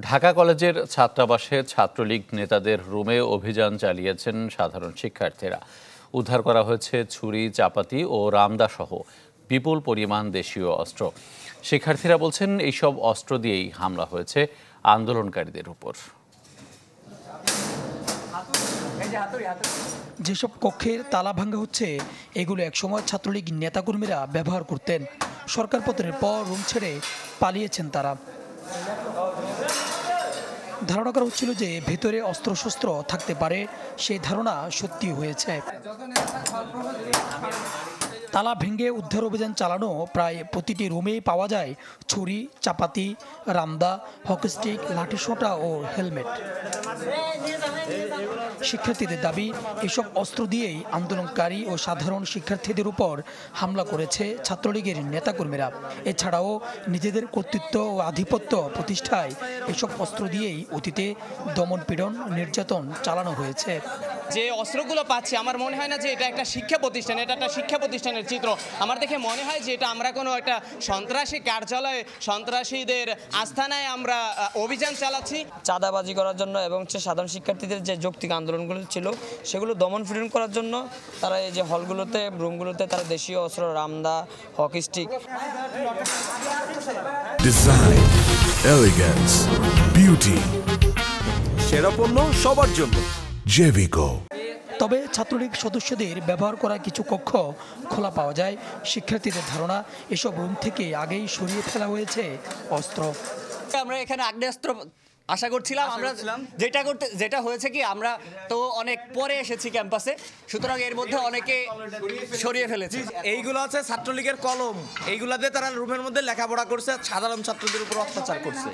ঢাকা কলেজের ছাত্রাবাসে ছাত্রলীগ নেতাদের রুমে অভিযান চালিয়েছেন সাধারণ শিক্ষার্থীরা। উদ্ধার করা হয়েছে ছুরি, চাপাতি ও রামদা সহ বিপুল পরিমাণ দেশীয় অস্ত্র। শিক্ষার্থীরা বলছেন এইসব অস্ত্র দিয়েই হামলা হয়েছে আন্দোলনকারীদের উপর। যেসব কক্ষের তালা ভাঙা হচ্ছে এগুলো একসময় ছাত্রলীগ নেতাকর্মীরা ব্যবহার করতেন। সরকার পতনের পর রুম ছেড়ে পালিয়েছেন তারা। ধারণা করা হচ্ছিল যে ভেতরে অস্ত্রশস্ত্র থাকতে পারে, সেই ধারণা সত্যি হয়েছে। তালা ভেঙে উদ্ধার অভিযান চালানো প্রায় প্রতিটি রুমেই পাওয়া যায় ছুরি, চাপাতি, রামদা, হকিস্টিক, লাঠিসোঁটা ও হেলমেট। শিক্ষার্থীদের দাবি, এসব অস্ত্র দিয়েই আন্দোলনকারী ও সাধারণ শিক্ষার্থীদের উপর হামলা করেছে ছাত্রলীগের নেতাকর্মীরা। এছাড়াও নিজেদের কর্তৃত্ব ও আধিপত্য প্রতিষ্ঠায় এসব অস্ত্র দিয়েই অতীতে দমনপীড়ন, নির্যাতন চালানো হয়েছে। যে অস্ত্রগুলো পাচ্ছি আমার মনে হয় না যে এটা একটা শিক্ষা প্রতিষ্ঠান, এটা একটা শিক্ষা প্রতিষ্ঠানের চিত্র। আমার দেখে মনে হয় যে এটা আমরা কোনো একটা সন্ত্রাসী কার্যালয়ে, সন্ত্রাসীদের আস্তানায় আমরা অভিযান চালাচ্ছি। চাঁদাবাজি করার জন্য এবং সাধারণ শিক্ষার্থীদের যে যৌক্তিক আন্দোলনগুলো ছিল সেগুলো দমন পীড়ন করার জন্য তারা এই যে হলগুলোতে, রুমগুলোতে তারা দেশীয় অস্ত্র, রামদা, hockey stick. Design, elegance, beauty, সেরা পণ্য সবার জন্য জেভিকো। তবে ছাত্রলীগ সদস্যদের ব্যবহার করা কিছু কক্ষ খোলা পাওয়া যায়। শিক্ষার্থীদের ধারণা, এসব রুম থেকে আগেই সরিয়ে ফেলা হয়েছে অস্ত্র। আমরা এখানে আগ্নেয়াস্ত্র আশা করছিলাম, আমরা যেটা হয়েছে কি, আমরা তো অনেক পরে এসেছি ক্যাম্পাসে, সুতরাং এর মধ্যে অনেকে সরিয়ে ফেলেছে। এইগুলো আছে ছাত্রলীগের কলম, এইগুলাতে তারা রুমের মধ্যে লেখাপড়া করছে, সাধারণ ছাত্রদের উপর অত্যাচার করছে।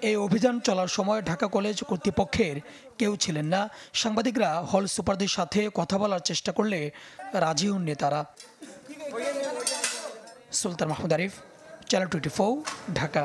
এই অভিযান চলার সময় ঢাকা কলেজ কর্তৃপক্ষের কেউ ছিলেন না। সাংবাদিকরা হল সুপারদের সাথে কথা বলার চেষ্টা করলে রাজি হননি তারা। সুলতান মাহমুদ আরিফ, চ্যানেল 24, ঢাকা।